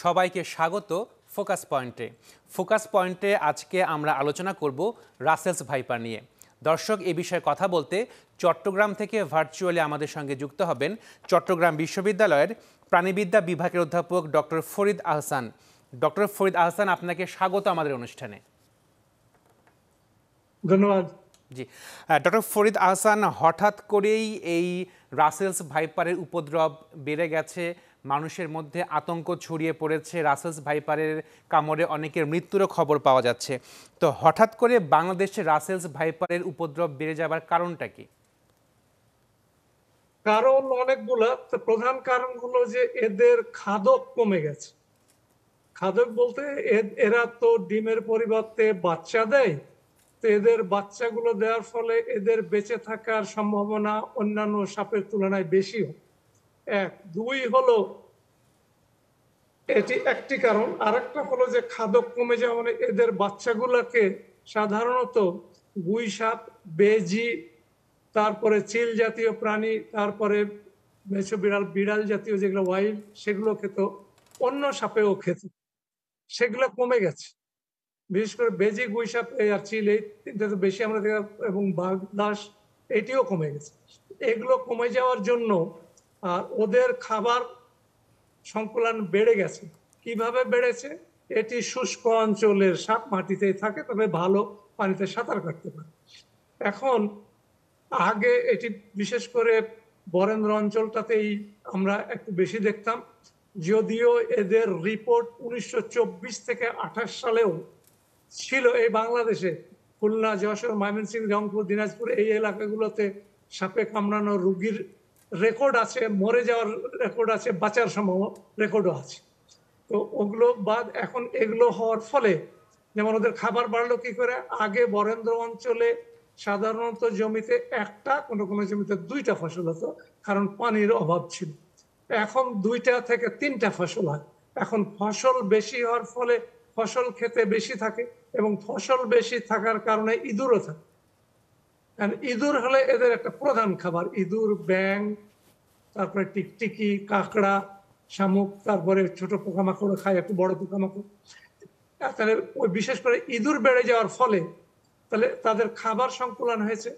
সবাইকে স্বাগত ফোকাস পয়েন্টে। ফোকাস পয়েন্টে আজকে আমরা আলোচনা করব রাসেলস ভাইপার নিয়ে। দর্শক, এ বিষয়ে কথা বলতে চট্টগ্রাম থেকে ভার্চুয়ালি আমাদের সঙ্গে যুক্ত হবেন চট্টগ্রাম বিশ্ববিদ্যালয়ের প্রাণীবিদ্যা বিভাগের অধ্যাপক ডক্টর ফরিদ আহসান। ডক্টর ফরিদ আহসান, আপনাকে স্বাগত আমাদের অনুষ্ঠানে। ধন্যবাদ। জি, ডক্টর ফরিদ আহসান, হঠাৎ করেই এই রাসেলস ভাইপারের উপদ্রব বেড়ে গেছে, মানুষের মধ্যে আতঙ্ক ছড়িয়ে পড়েছে, রাসেলস ভাইপারের কামড়ে অনেকের মৃত্যুরও খবর পাওয়া যাচ্ছে। তো হঠাৎ করে বাংলাদেশে রাসেলস ভাইপারের উপদ্রব বেড়ে যাবার কারণটা কি? কারণ অনেকগুলো। প্রধান কারণ হলো যে এদের খাদক কমে গেছে। খাদক বলতে এরা তো ডিমের পরিবর্তে বাচ্চা দেয়, তো এদের বাচ্চাগুলো দেওয়ার ফলে এদের বেঁচে থাকার সম্ভাবনা অন্যান্য সাপের তুলনায় বেশি হয়। এক। দুই হলো, এটি একটি কারণ। আরেকটা হলো যে খাদক কমে যাওয়া মানে এদের বাচ্চাগুলোকে সাধারণত গুই সাপ, বেজি, তারপরে চিল জাতীয় প্রাণী, তারপরে মেছো বিড়াল, বিড়াল জাতীয় যেগুলো ওয়াইল্ড, সেগুলো খেত, অন্য সাপেও খেত, সেগুলো কমে গেছে। বিশেষ করে বেজি, গুই সাপ আর চিল, এই তিনটা তো বেশি আমরা দেখা, এবং বাঘ, দাস, এটিও কমে গেছে। এগুলো কমে যাওয়ার জন্য আর ওদের খাবার সংকুলন বেড়ে গেছে। কিভাবে বেড়েছে? এটি শুষ্ক অঞ্চলের সাপ, মাটিতেই থাকে, তবে ভালো পানিতে সাঁতার কাটতে পারে। এখন আগে এটি বিশেষ করে বরেন্দ্র অঞ্চলটাতেই আমরা একটু বেশি দেখতাম, যদিও এদের রিপোর্ট 1924 থেকে 28 সালেও ছিল এই বাংলাদেশে। খুলনা, যশোর, ময়মনসিংহ, রংপুর, দিনাজপুর এই এলাকাগুলোতে সাপে কামড়ানো রোগীর রেকর্ড আছে, মরে যাওয়ার রেকর্ড আছে, বাঁচার সম্ভব রেকর্ডও আছে। তো ওগুলো বাদ এখন এগুলো হওয়ার ফলে যেমন ওদের খাবার বাড়লো কি করে? আগে বরেন্দ্র অঞ্চলে সাধারণত জমিতে একটা, কোনো কোনো জমিতে দুইটা ফসল হতো, কারণ পানির অভাব ছিল। এখন দুইটা থেকে তিনটা ফসল হয়। এখন ফসল বেশি হওয়ার ফলে ফসল খেতে বেশি থাকে, এবং ফসল বেশি থাকার কারণে ইঁদুরও থাকে। ইঁদুর হলে এদের একটা প্রধান খাবার। ইঁদুর, ব্যাং, তারপরে টিকটিকি, কাঁকড়া, শামুক, তারপরে ছোট পোকামাকড় খায়, একটু বড় পোকামাকড়। তাহলে ওই বিশেষ করে ইঁদুর বেড়ে যাওয়ার ফলে তাহলে তাদের খাবার সংকুলন হয়েছে।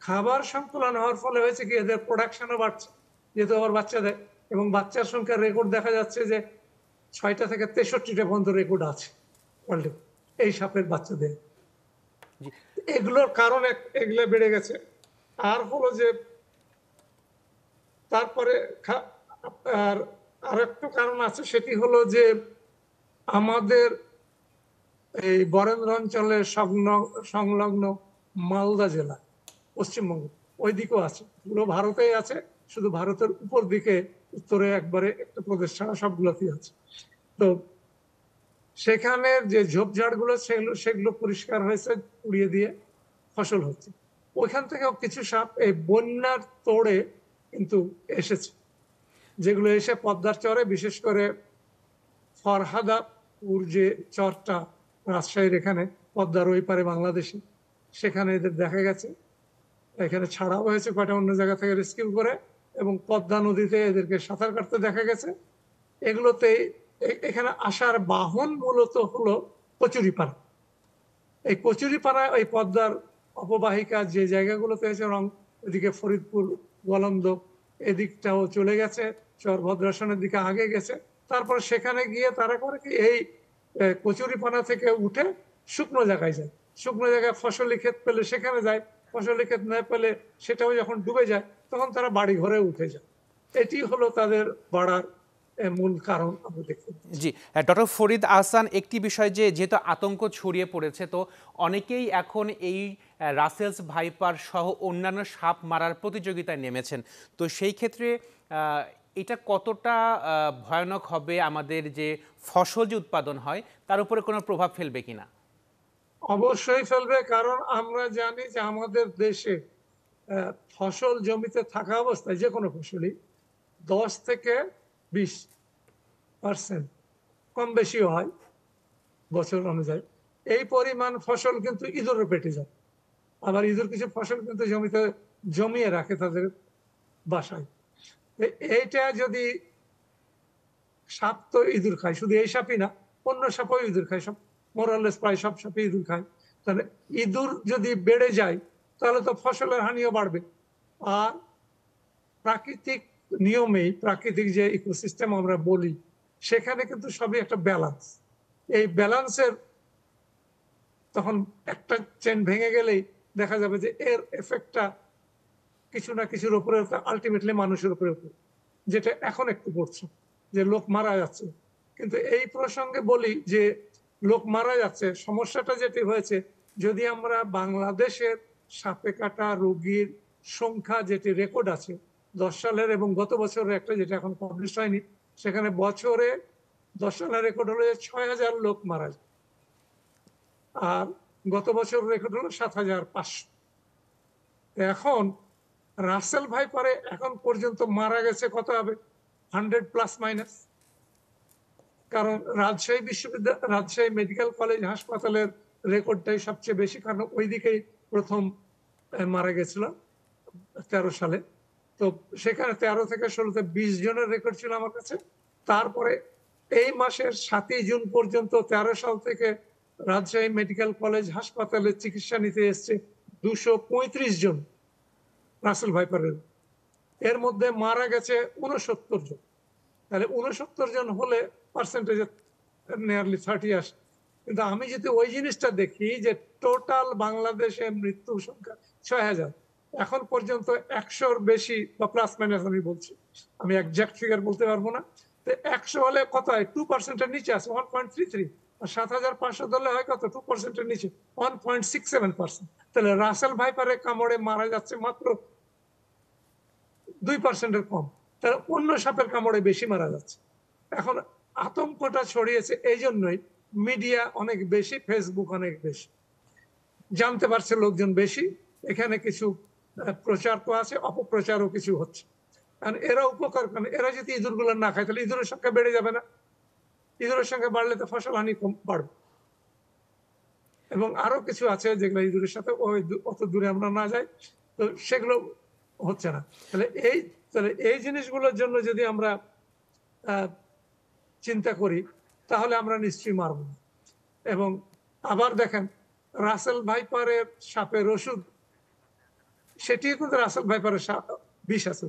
খাবার সংকুলন হওয়ার ফলে হয়েছে কি, এদের প্রোডাকশনও বাড়ছে, যেহেতু আবার বাচ্চা দেয়, এবং বাচ্চার সংখ্যার রেকর্ড দেখা যাচ্ছে যে 6টা থেকে 63টা পর্যন্ত রেকর্ড আছে ওয়ার্ল্ডে এই সাপের বাচ্চাদের। এগুলোর কারণে এগুলো বেড়ে গেছে। আর হলো যে তারপরে আর একটু কারণ আছে, সেটি হলো যে আমাদের এই বরেন্দ্র অঞ্চলের সংলগ্ন মালদা জেলা, পশ্চিমবঙ্গ, ওই দিকেও আছে, পুরো ভারতেই আছে, শুধু ভারতের উপর দিকে উত্তরে একবারে একটা প্রদেশ ছাড়া সবগুলোতেই আছে। তো সেখানে যে ঝোপঝাড় গুলো সেগুলো পরিষ্কার হয়েছে, উড়িয়ে দিয়ে ফসল হচ্ছে। ওইখান থেকেও কিছু সাপ এই বন্যার তোড়ে কিন্তু এসেছে, যেগুলো এসে পদ্মার চরে, বিশেষ করে ফরহাদাপুর যে চরটা রাজশাহীর এখানে, পদ্মার ওই পারে বাংলাদেশে, সেখানে এদের দেখা গেছে। এখানে ছাড়াও হয়েছে কয়টা অন্য জায়গা থেকে রেস্কিউ করে, এবং পদ্মা নদীতে এদেরকে সাঁতার কাটতে দেখা গেছে। এগুলোতে এখানে আসার বাহন মূলত হলো কচুরিপানা। এই কচুরিপানা ওই পদ্মার অপবাহিকা যে জায়গাগুলোতে হয়েছে, এদিকে ফরিদপুর, গোয়ালন্দ এদিকটাও চলে গেছে, চর ভদ্রাসনের দিকে আগে গেছে। তারপর সেখানে গিয়ে তারা করে কি, এই কচুরিপানা থেকে উঠে শুকনো জায়গায় যায়, শুকনো জায়গায় ফসলি ক্ষেত পেলে সেখানে যায়, ফসলি ক্ষেত না পেলে সেটাও যখন ডুবে যায় তখন তারা বাড়ি ঘরে উঠে যায়। এটি হলো তাদের বাড়ার মূল কারণ আমরা দেখতে পাচ্ছি। জি, ডক্টর ফরিদ আহসান, একটি বিষয় যেহেতু আতঙ্ক ছড়িয়ে পড়েছে, তো অনেকেই এখন এই রাসেলস ভাইপার সহ অন্যান্য সাপ মারার প্রতিযোগিতায় নেমেছেন। তো সেই ক্ষেত্রে এটা কতটা ভয়ানক হবে, আমাদের যে ফসল যে উৎপাদন হয় তার উপরে কোনো প্রভাব ফেলবে কিনা? অবশ্যই ফেলবে, কারণ আমরা জানি যে আমাদের দেশে ফসল জমিতে থাকা অবস্থায় যে কোনো ফসলই 10 থেকে 20% কম বেশিও হয় বছর অনুযায়ী, এই পরিমাণ ফসল কিন্তু ইঁদুরের পেটে যায়। আবার ইঁদুর কিছু ফসল কিন্তু জমিতে জমিয়ে রাখে তাদের বাসায়। এইটা যদি সাপ তো ইঁদুর খায়, শুধু এই সাপই না, অন্য সাপও ইঁদুর খায়, সব মোরালেস প্রায় সব সাপে ইঁদুর খায়। তাহলে ইঁদুর যদি বেড়ে যায় তাহলে তো ফসলের হানিও বাড়বে। আর প্রাকৃতিক নিয়মেই, প্রাকৃতিক যে ইকোসিস্টেম আমরা বলি, সেখানে কিন্তু সবই একটা ব্যালেন্স। এই ব্যালেন্সের তখন একটা চেন ভেঙে গেলেই দেখা যাবে যে এর এফেক্টটা কিছু না কিছুর উপরে, আলটিমেটলি মানুষের উপরে, যেটা এখন একটু পড়ছে, যে লোক মারা যাচ্ছে। কিন্তু এই প্রসঙ্গে বলি যে লোক মারা যাচ্ছে, সমস্যাটা যেটি হয়েছে, যদি আমরা বাংলাদেশের সাপে কাটা রোগীর সংখ্যা যেটি রেকর্ড আছে 10 সালের এবং গত বছরের একটা যেটা এখন পাবলিশ হয়নি, সেখানে বছরে 10 সালের রেকর্ড হলো 6,000 লোক মারা যায়, আর গত বছর রেকর্ড হলো 7,500। এখন রাসেল ভাইপারে এখন পর্যন্ত মারা গেছে কত হবে, 100+-। কারণ রাজশাহী মেডিকেল কলেজ হাসপাতালের রেকর্ডটাই সবচেয়ে বেশি, কারণ ওই দিকেই প্রথম মারা গেছিল 13 সালে। তো সেখানে 13 থেকে 16-তে 20 জনের রেকর্ড ছিল আমার কাছে। তারপরে এই মাসের 7 জুন পর্যন্ত 13 সাল থেকে রাজশাহী মেডিকেল কলেজ হাসপাতালে চিকিৎসা নিতে এসছে 235 জন রাসেল ভাইপারের। এর মধ্যে মারা গেছে 69 জন। তাহলে 69 জন হলে পার্সেন্টেজ নিয়ারলি 30 আসে। কিন্তু আমি যদি ওই জিনিসটা দেখি যে টোটাল বাংলাদেশে মৃত্যু সংখ্যা 6,000, এখন পর্যন্ত 100-র বেশি বা প্লাস মাইনাস, আমি বলছি, আমি একজ্যাক্ট ফিগার বলতে পারবো না। তো 100 হলে কত হয়, 2%-এর নিচে আছে, 1.33। আর 7,500 ধরলে হয় কত, 2%-এর নিচে 1.67%। তাহলে রাসেল ভাইপারে কামড়ে মারা যাচ্ছে মাত্র 2%-এর কম, তাহলে অন্য সাপের কামড়ে বেশি মারা যাচ্ছে। এখন আতঙ্কটা ছড়িয়েছে এই জন্যই, মিডিয়া অনেক বেশি, ফেসবুক অনেক বেশি, জানতে পারছে লোকজন বেশি, এখানে কিছু প্রচার তো আছে, অপপ্রচারও কিছু হচ্ছে। কারণ এরা উপকার করেন, এরা যদি ইঁদুরগুলো না খায় তাহলে ইঁদুরের সংখ্যা বেড়ে যাবে না, ইঁদুরের সংখ্যা বাড়লে তো ফসল হানি কম বাড়বে। এবং আরো কিছু আছে যেগুলো ইঁদুরের সাথে অত দূরে আমরা না যাই, তো সেগুলো হচ্ছে না। তাহলে এই জিনিসগুলোর জন্য যদি আমরা চিন্তা করি তাহলে আমরা নিশ্চয়ই মারব না। এবং আবার দেখেন, রাসেল ভাইপারের সাপের ওষুধ, সেটিও কিন্তু রাসেল ভাইপারের বিষ আছে,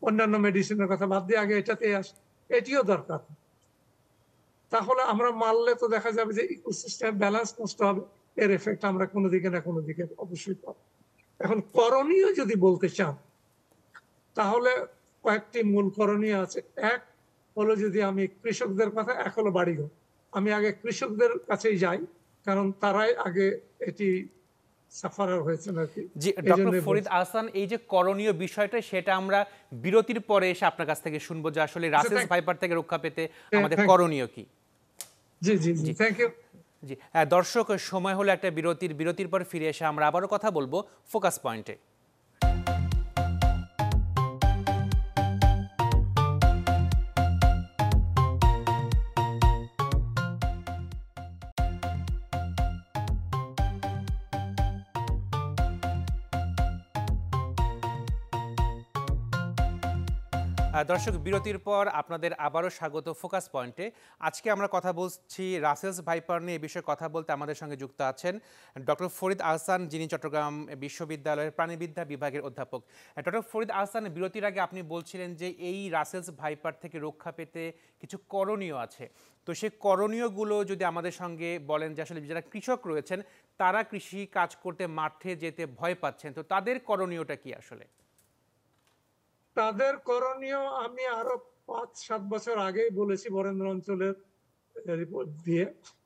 অন্যান্য মেডিসিনের কথা বাদ দিয়ে আগে এটাতে আসে, এটিও দরকার। তাহলে আমরা মারলে তো দেখা যাবে যে ইকোসিস্টেম ব্যালেন্স নষ্ট হবে, এর এফেক্ট আমরা কোনো দিকে না কোনো দিকে অবশ্যই পাবো। এখন করণীয় যদি বলতে চান তাহলে কয়েকটি মূল করণীয় আছে। এক হলো, যদি আমি কৃষকদের কথা, এক হলো বাড়িঘর। আমি আগে কৃষকদের কাছেই যাই, কারণ তারাই আগে এটি সাফারার হয়েছে নাকি। জি, ডক্টর ফরিদ আহসান, এই যে করণীয় বিষয়টা, সেটা আমরা বিরতির পরে এসে আপনার কাছ থেকে শুনবো যে আসলে রাসেলস ভাইপার থেকে রক্ষা পেতে আমাদের করণীয় কি। জি জি জি, থ্যাংক ইউ। জি, দর্শক, সময় হলো একটা বিরতির পর ফিরে এসে আমরা আবারও কথা বলবো ফোকাস পয়েন্টে। দর্শক, বিরতির পর আপনাদের আবারও স্বাগত ফোকাস পয়েন্টে। আজকে আমরা কথা বলছি রাসেলস ভাইপার নিয়ে। এই বিষয়ে কথা বলতে আমাদের সঙ্গে যুক্ত আছেন ডক্টর ফরিদ আহসান, যিনি চট্টগ্রাম বিশ্ববিদ্যালয়ের প্রাণীবিদ্যা বিভাগের অধ্যাপক। ডক্টর ফরিদ আহসান, বিরতির আগে আপনি বলছিলেন যে এই রাসেলস ভাইপার থেকে রক্ষা পেতে কিছু করণীয় আছে। তো সেই করণীয়গুলো যদি আমাদের সঙ্গে বলেন, যে আসলে যারা কৃষক রয়েছেন তারা কৃষি কাজ করতে মাঠে যেতে ভয় পাচ্ছেন, তো তাদের করণীয়টা কি আসলে? তাদের করণীয় আমি আরো 5-7 বছর আগেই বলেছি বরেন্দ্র অঞ্চলের রিপোর্ট দিয়ে।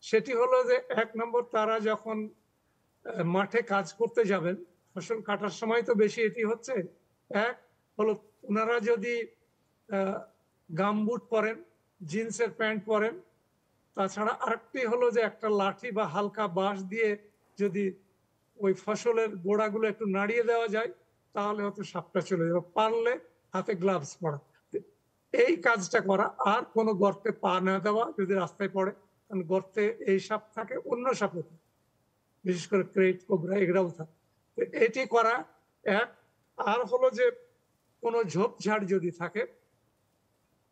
সেটি হলো যে 1 নম্বর, তারা যখন মাঠে কাজ করতে যাবেন, ফসল কাটার সময় তো বেশি এটি হচ্ছে, এক হলো ওনারা যদি গামবুট পরেন, জিন্সের প্যান্ট পরেন। তাছাড়া আরেকটি হলো যে একটা লাঠি বা হালকা বাঁশ দিয়ে যদি ওই ফসলের গোড়াগুলো একটু নাড়িয়ে দেওয়া যায় তাহলে হয়তো সাপটা চলে যাবে। পারলে হাতে গ্লাভস পরা, এই কাজটা করা। আর কোনো গর্তে পা না দেওয়া যদি রাস্তায় পড়ে, কারণ গর্তে এই সাপ থাকে, অন্য সাপও থাকে, বিশেষ করে ক্রেট, কোবরা, এগুলাও থাকে। এটি করা এক। আর হলো যে কোনো ঝোপঝাড় যদি থাকে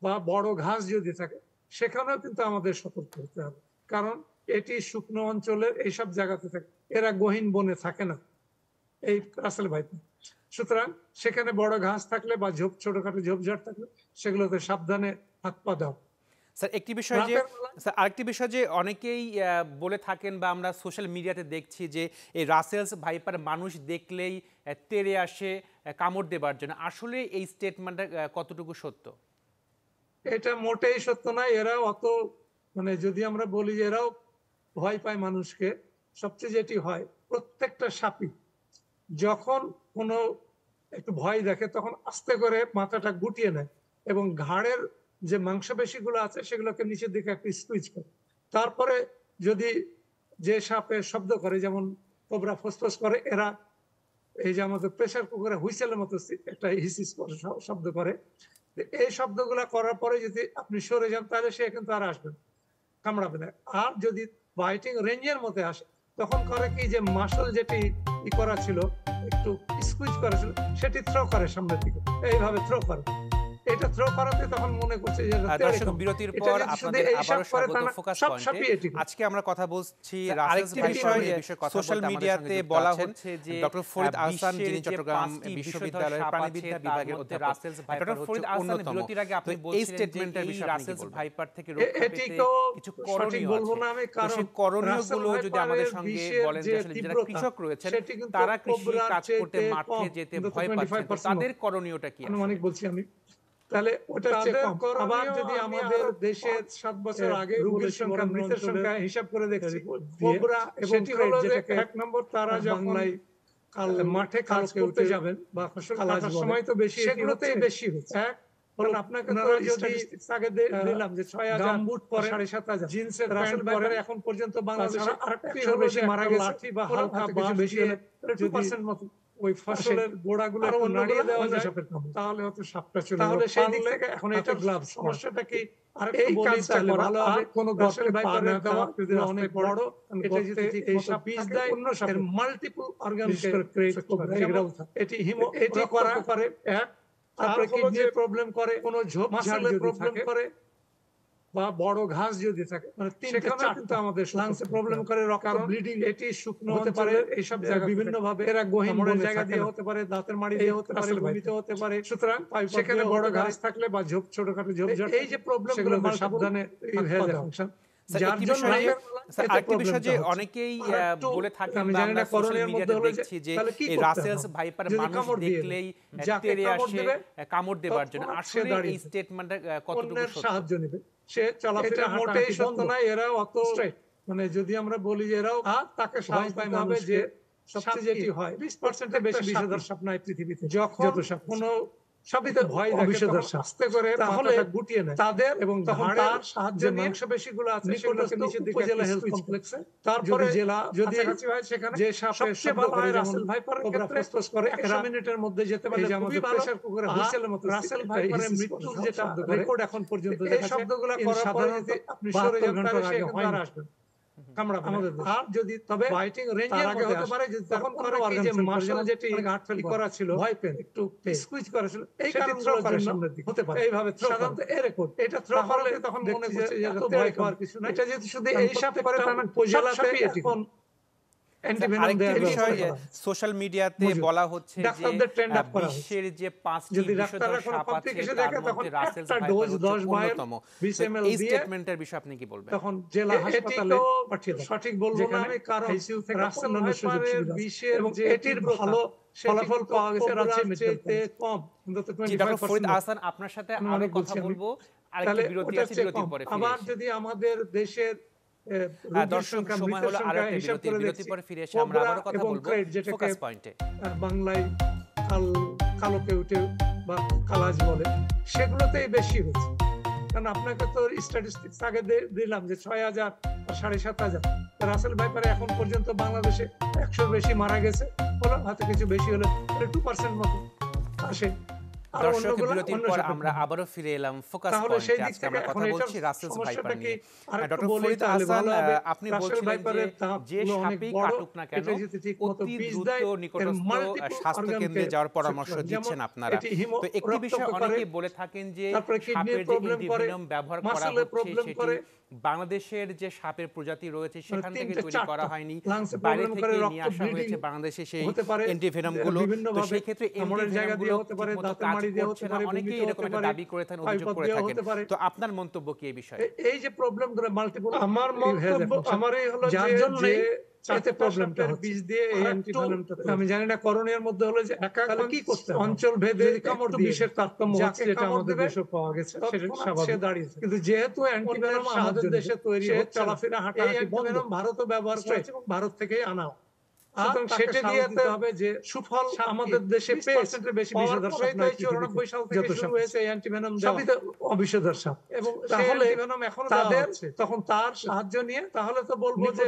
বা বড় ঘাস যদি থাকে সেখানেও কিন্তু আমাদের সতর্ক হতে হবে, কারণ এটি শুকনো অঞ্চলের এইসব জায়গাতে থাকে, এরা গহীন বনে থাকে না এই রাসেল ভাইপার। সুতরাং সেখানে বড় ঘাস থাকলে বা ছোটখাটো ঝোপঝাড় থাকলে সেগুলোতে সাবধানে হাত পা দাও। স্যার আরেকটি বিষয় যে অনেকেই বলে থাকেন বা আমরা সোশ্যাল মিডিয়াতে দেখছি যে এই রাসেলস ভাইপার মানুষ দেখলেই তেড়ে আসে কামড় দেবার জন্য, আসলে এই স্টেটমেন্টটা কতটুকু সত্য? এটা মোটেই সত্য নয়। এরাও অত মানে যদি আমরা বলি যে এরাও ভয় পায় মানুষকে, সবচেয়ে যেটি হয় প্রত্যেকটা সাপই যখন কোনো একটু ভয় দেখে তখন আস্তে করে মাথাটা গুটিয়ে নেয় এবং ঘাড়ের যে মাংসপেশিগুলো আছে সেগুলোকে নিচের দিকে একটা স্কুইজ করে। তারপরে যদি যে সাপে শব্দ করে, যেমন কোবরা ফসফস করে, এরা এই যে আমাদের প্রেসার কুকারে হুইসেলের মতো একটা হিসিস করে শব্দ করে। এই শব্দগুলা করার পরে যদি আপনি সরে যান তাহলে সে কিন্তু আর আসবে না, কামড়াবে না। আর যদি বাইটিং রেঞ্জের মধ্যে আসে তখন করে কি যে মাসল যেটি করা ছিল, একটু স্কুইজ করা ছিল, সেটি থ্রো করে সামনের দিকে, এইভাবে থ্রো করে। এটা থ্রো করাতে তখন মনে করছে যে দর্শক, বিরতির পর আপনাদের আবারো স্বাগত ফোকাস পয়েন্টে। আজকে আমরা কথা বলছি রাসেলস ভাইপার। সোশ্যাল মিডিয়াতে বলা হচ্ছে যে ডক্টর ফরিদ আহসান, যিনি চট্টগ্রাম বিশ্ববিদ্যালয়ের প্রাণিবিদ্যা বিভাগের অধ্যাপক, ডক্টর ফরিদ আহসান বিরতির আগে আপনি বলছিলেন এই স্টেটমেন্টের বিষয়ে রাসেলস ভাইপার থেকে রক্ষা পেতে কিছু করণীয় বলবো না আমি, কারণ সেই করণীয়গুলো যদি আমাদের সঙ্গে বলেন যে আসলে যারা কৃষক রয়েছেন তারা কৃষি কাজ করতে মাঠে যেতে ভয় পাচ্ছেন, তাদের করণীয়টা কি? অনেক বলছি আমি, তাহলে ওটা আবার যদি আমাদের দেশের 7 বছর আগে রোগীর সংখ্যা, মৃতের সংখ্যা হিসাব করে দেখছি, কোবরা এবং এক নম্বর তারা যখন মাঠে কাজ করতে যাবেন বা ফসল কাটার সময় তো বেশি, সেগুলোতেই বেশি হচ্ছে। এক কারণ আপনাকে তো যদি আগে দিলাম যে 6000 গামবুট পরে 7500 জিন্সের প্যান্ট পরে এখন পর্যন্ত বাংলাদেশে আরেকটু বেশি মারা গেছে লাঠি বা হালকা কিছু বেশি হলে 2% মতো ওই ফসলের গোড়াগুলো নাড়িয়ে দেওয়া যায়, তাহলে হয়তো সাপটা চলে। তাহলে সেই দিক থেকে এখন এটা গ্লাভস সমস্যাটা কি এই কাজটা ভালো হবে, কোন গসের বাইপারে দেওয়া যদি অনেক বড়, এটা যদি এই সাপ পিস দেয় অন্য সাপের মাল্টিপল অর্গানকে ক্রিয়েট করে, এটি এটি করা করে। এক, তারপরে কিডনির প্রবলেম করে, কোন ঝোপ ঝাড়ের প্রবলেম করে বা বড় ঘাস যদি থাকে, মানে তিনটা চারটা আমাদের লাংসে প্রবলেম করে, রক্ত ব্লিডিং, এটি শুকনো হতে পারে, এইসব জায়গা বিভিন্ন ভাবে এরা গহীন জায়গা দিয়ে হতে পারে, দাঁতের মাড়ি দিয়ে হতে পারে, ভূমিতে হতে পারে। সুতরাং সেখানে বড় ঘাস থাকলে বা ছোটখাটো ঝোপঝাড়, এই যে প্রবলেম সেগুলো সাবধানে ফাংশন। আরেকটি বিষয় যে অনেকেই বলে থাকেন বা আমরা সোশ্যাল মিডিয়াতে দেখছি যে এই রাসেলস ভাইপার মানুষ দেখলেই তেড়ে আসে কামড় দেবার জন্য, আসলে এই স্টেটমেন্টটা কতটুকু সাহায্য নেবে? সে চলাফেরা মোটেই সত্য নয়। এরা অত মানে যদি আমরা বলি যে এরাও তাকে সাহস পায় হবে যে সবচেয়ে যেটি হয় 20% এর বেশি বিষধর সাপ নাই পৃথিবীতে, যত সাপ কোনো সবই তো ভয় বিষধর আস্তে করে তাহলে গুটিয়ে নেয় তাদের, এবং তখন তার সাহায্যে মাংসপেশিগুলো আছে সেগুলোকে নিচের দিকে জেলা হেলথ কমপ্লেক্সে, তারপরে জেলা যদি হয় সেখানে যে সাপে শব্দ করে রাসেল ভাইপার কোবরা ফসফস করে 100 মিনিটের মধ্যে যেতে পারে, যে আমাদের প্রেসার কুকারে হুইসেলের মতো রাসেল ভাইপারের মৃত্যুর যেটা রেকর্ড এখন পর্যন্ত এই শব্দগুলো করার পরে যদি আপনি সরে যান তাহলে সে কিন্তু আর আসবে কামড়া আমাদের। আর যদি তবে বাইটিং রেঞ্জের আগে হতে পারে যে তখন করে কি যে মাসল যেটি গাঁট ফেল করা ছিল, ভয় পেন একটু স্কুইজ করা ছিল, এই কারণগুলো করে সামনের দিকে হতে পারে এইভাবে সাধারণত এর রেকর্ড। এটা থ্রো করলে তখন মনে করছে যে এত ভয় পাওয়ার কিছু না, এটা যদি শুধু এই সাপ করে তাহলে উপজেলাতে এখন সোশ্যাল মিডিয়াতে বলা হচ্ছে যে বিশ্বের যে 5টি বিষধর সাপ আছে তার মধ্যে রাসেলস ভাইপার অন্যতম। এই স্টেটমেন্টের বিষয়ে আপনি কি বলবেন? তখন জেলা হাসপাতালে সঠিক বলবো না আমি, কারণ রাসেল ভাইপারের বিশ্বের এবং এটির ভালো ফলাফল পাওয়া গেছে রাজ্যে কম। ডক্টর ফরিদ আহসান, আপনার সাথে আরো কথা বলবো, আরেকটি বিরতি আছে, বিরতির পরে আবার যদি আমাদের দেশের দর্শক সময় হলো আরো একটা বিরতি পরে ফিরে এসে আমরা আবারো কথা বলবো ফোকাস পয়েন্টে। বাংলায় কালো কেউটে বা কালাজ বলে, সেগুলোতেই বেশি হয়েছে। কারণ আপনাকে তো স্ট্যাটিস্টিক্স আগে দিলাম যে 6000 আর 7500 রাসেল ভাইপারে এখন পর্যন্ত বাংলাদেশে 100 বেশি মারা গেছে, হলো হাতে কিছু বেশি হলে 2% মতো আসে। আর দর্শক অন্যগুলো বিরতির অন্য পর সাপেক্ষে আমরা হবে। আবারও ফিরে এলাম ফোকাস তাহলে সেই পয়েন্টে। দিক আজকে থেকে আমরা এখন কথা এটার বলছি রাসেলস সমস্যাটা ভাইপার কি নিয়ে। আরেকটু ডক্টর বলি ফরিদ তাহলে হাসান, ভালো হবে। আপনি রাসেল বলছিলেন যে ভাইপারের যে ধাপগুলো অনেক সাপই বড়, কাটুক না কেন এটা যদি ঠিকমতো অতি বীজ দ্রুত দেয় এর নিকটস্থ মাল্টিপল স্বাস্থ্য অর্গানকে কেন্দ্রে যাওয়ার শক্তি পরামর্শ করে। যেমন দিচ্ছেন আপনারা। এটি হিমো তো একটি বিষয় রক্তকে করে, অনেকেই বলে থাকেন যে তারপরে কিডনির সাপের যে প্রবলেম করে, অ্যান্টিভেনম ব্যবহার করা মাসেলে হচ্ছে প্রবলেম সেটি করে, বাংলাদেশের যে সাপের প্রজাতি রয়েছে সেখান থেকে তিনটে তৈরি করা চারটা হয়নি, লাংসে বাইরে প্রবলেম থেকে করে, নিয়ে রক্ত আসা ব্লিডিং হয়েছে বাংলাদেশে সেই হতে পারে অ্যান্টিভেনমগুলো। বিভিন্ন তো ভাবে, সেই ক্ষেত্রে কামড়ের জায়গা দিয়ে অ্যান্টিভেনমগুলো হতে পারে, ঠিকমতো দাঁতের কাজ মাড়ি দিয়ে করছে হতে না, পারে, অনেকেই বমিতে এরকম হতে একটা পারে, দাবি করে থাকেন, অভিযোগ পাইপথ করে দিয়ে থাকেন। হতে পারে। তো আপনার মন্তব্য কি এই বিষয়ে? এই যে প্রবলেম গুলো মাল্টিপল, আমার মন্তব্য আমারই হলো যার জন্য এতে প্রবলেমটা হচ্ছে বীজ দিয়ে এই অ্যান্টিভেনমটা। আমি জানি না করণীয় মধ্যে হলো যে তাহলে কি করতে হবে, অঞ্চল ভেদে কামড় দিয়ে বিষের তারতম্য হচ্ছে, যেটা আমাদের দেশে পাওয়া গেছে সেটা স্বাভাবিক দাঁড়িয়েছে। কিন্তু যেহেতু অ্যান্টিভেনম আমাদের দেশে তৈরি হচ্ছে, চলাফেরা হাঁটাহাঁটি বন্ধ, ভারতও ব্যবহার করছে এবং ভারত থেকেই আনা। সুতরাং সেটা দিয়ে হবে যে সুফল আমাদের দেশে 20% বেশি বিষধর সাপ নাই। 94 সাল থেকে শুরু হয়েছে এই অ্যান্টিভেনম দেওয়া, সবই তো অবিষধর সাপ। এবং তাহলে অ্যান্টিভেনম তাদের তখন তার সাহায্য নিয়ে তাহলে তো বলবো যে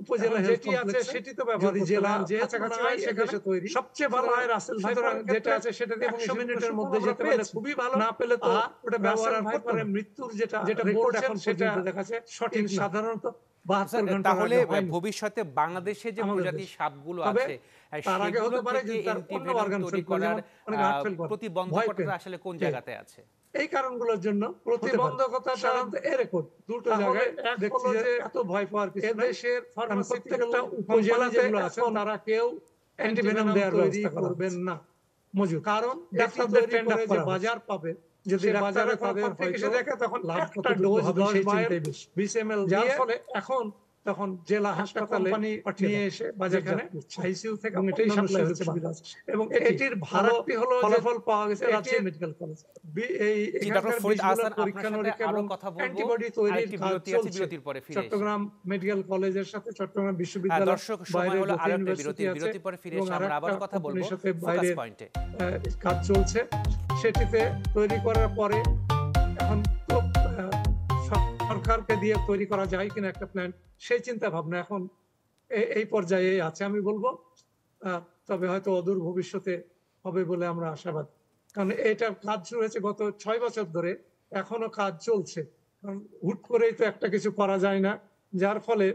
উপজেলা যেটি আছে সেটি তো ব্যবহার করতে জেলা যে কাছাকাছি হয় সেখানে তৈরি সবচেয়ে ভালো হয় রাসেল ভাইপার যেটা আছে সেটা দিয়ে 100 মিনিটের মধ্যে যেতে পারলে খুবই ভালো, না পেলে তো ওটা ব্যবহার করতে পারে। মৃত্যুর যেটা বোর্ড এখন পর্যন্ত দেখাচ্ছে সঠিক সাধারণত 72 ঘন্টা তাহলে ভবিষ্যতে বাংলাদেশে যে প্রজাতির সাপগুলো আছে সেগুলো থেকে অ্যান্টিভেনম তৈরি করার প্রতিবন্ধকতা আসলে কোন জায়গাতে আছে? এই কারণগুলোর জন্য প্রতিবন্ধকতা সাধারণত এরকম দুটো জায়গায়। এক হলো যে এত ভয় পাওয়ার কিছু না, দেশের প্রত্যেকটা উপজেলা যেগুলো আছে তারা কেউ অ্যান্টিভেনম দেওয়ার ব্যবস্থা করবেন না মজুদ, কারণ ডাক্তারদের টেন্ডার যে বাজার পাবে, যদি বাজারে তাদের এসে দেখে তখন একটা ডোজ 20 ml, যার ফলে এখন তখন জেলা হাসপাতালে নিয়ে এসে বাজারে আইসিইউ থেকে এটাই সাপ্লাই হচ্ছে এবং এটির ভাড়াটি হলো ফলাফল পাওয়া গেছে রাজশাহী মেডিকেল কলেজ। এই ডক্টর ফরিদ হাসান, পরীক্ষা নিরীক্ষা এবং অ্যান্টিবডি তৈরির কাজ চলছে চট্টগ্রাম মেডিকেল কলেজের সাথে চট্টগ্রাম বিশ্ববিদ্যালয়। দর্শক, সময় হলো আরেকটা বিরতি পরে ফিরে এসে আমরা আবার কথা বলবো ফোকাস পয়েন্টে। কাজ চলছে সেটিতে তৈরি করার পরে এখন তো সরকারকে দিয়ে তৈরি করা যায় কিনা একটা প্ল্যান, সেই চিন্তা ভাবনা এখন এই পর্যায়ে আছে আমি বলবো। তবে হয়তো অদূর ভবিষ্যতে হবে বলে আমরা আশাবাদ, কারণ এটা কাজ শুরু হয়েছে গত 6 বছর ধরে, এখনো কাজ চলছে। কারণ হুট করেই তো একটা কিছু করা যায় না, যার ফলে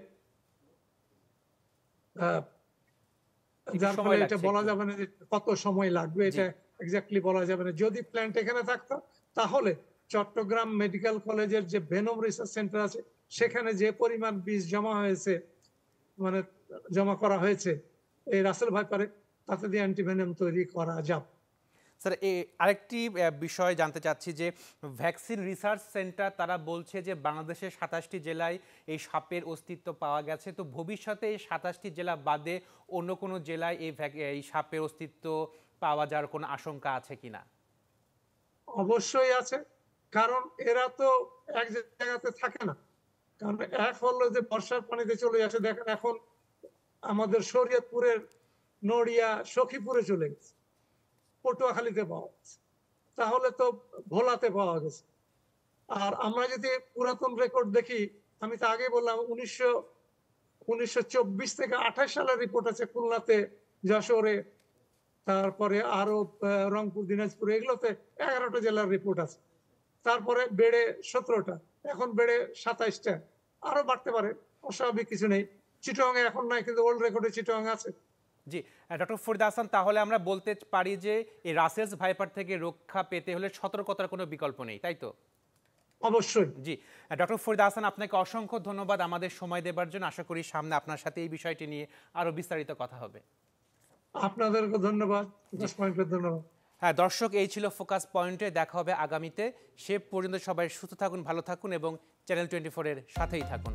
এটা বলা যাবে না যে কত সময় লাগবে, এটা এক্স্যাক্টলি বলা যাবে না। যদি প্ল্যান্ট এখানে থাকতো তাহলে চট্টগ্রাম মেডিকেল কলেজের যে ভেনম রিসার্চ সেন্টার আছে সেখানে যে পরিমাণ বীজ জমা করা হয়েছে এই রাসেল ভাইপারে, তাতে দিয়ে অ্যান্টিভেনম তৈরি করা যাবে। স্যার, আরেকটি বিষয় জানতে চাচ্ছি যে ভ্যাকসিন রিসার্চ সেন্টার তারা বলছে যে বাংলাদেশের 27টি জেলায় এই সাপের অস্তিত্ব পাওয়া গেছে। তো ভবিষ্যতে এই 27টি জেলা বাদে অন্য কোনো জেলায় এই সাপের অস্তিত্ব পাওয়া যাওয়ার কোনো আশঙ্কা আছে কিনা? অবশ্যই আছে, কারণ এরা তো এক জায়গাতে থাকে না। কারণ এক হলো যে বর্ষার পানিতে চলে আসে, দেখেন এখন আমাদের শরীয়তপুরের নড়িয়া সখীপুরে চলে গেছে, পটুয়াখালীতে পাওয়া গেছে, তাহলে তো ভোলাতে পাওয়া গেছে। আর আমরা যদি পুরাতন রেকর্ড দেখি, আমি তো আগে বললাম 1924 থেকে 28 সালের রিপোর্ট আছে খুলনাতে, যশোরে, তারপরে আরো রংপুর, দিনাজপুর, এগুলোতে 11টা জেলার রিপোর্ট আছে। তারপরে বেড়ে 17টা, এখন বেড়ে 27টা, আরো বাড়তে পারে, অস্বাভাবিক কিছু নেই। চিটগাং এখন নাই, কিন্তু ওল্ড রেকর্ডে চিটগাং আছে। জি ডক্টর ফরিদ হাসান, তাহলে আমরা বলতে পারি যে এই রাসেলস ভাইপার থেকে রক্ষা পেতে হলে সতর্কতার কোনো বিকল্প নেই, তাই তো? অবশ্যই। জি ডক্টর ফরিদ হাসান, আপনাকে অসংখ্য ধন্যবাদ আমাদের সময় দেবার জন্য। আশা করি সামনে আপনার সাথে এই বিষয়টি নিয়ে আরো বিস্তারিত কথা হবে। আপনাদেরকে ধন্যবাদ, ফোকাস পয়েন্টকে ধন্যবাদ। হ্যাঁ দর্শক, এই ছিল ফোকাস পয়েন্টে। দেখা হবে আগামীতে। সে পর্যন্ত সবাই সুস্থ থাকুন, ভালো থাকুন এবং চ্যানেল 24 এর সাথেই থাকুন।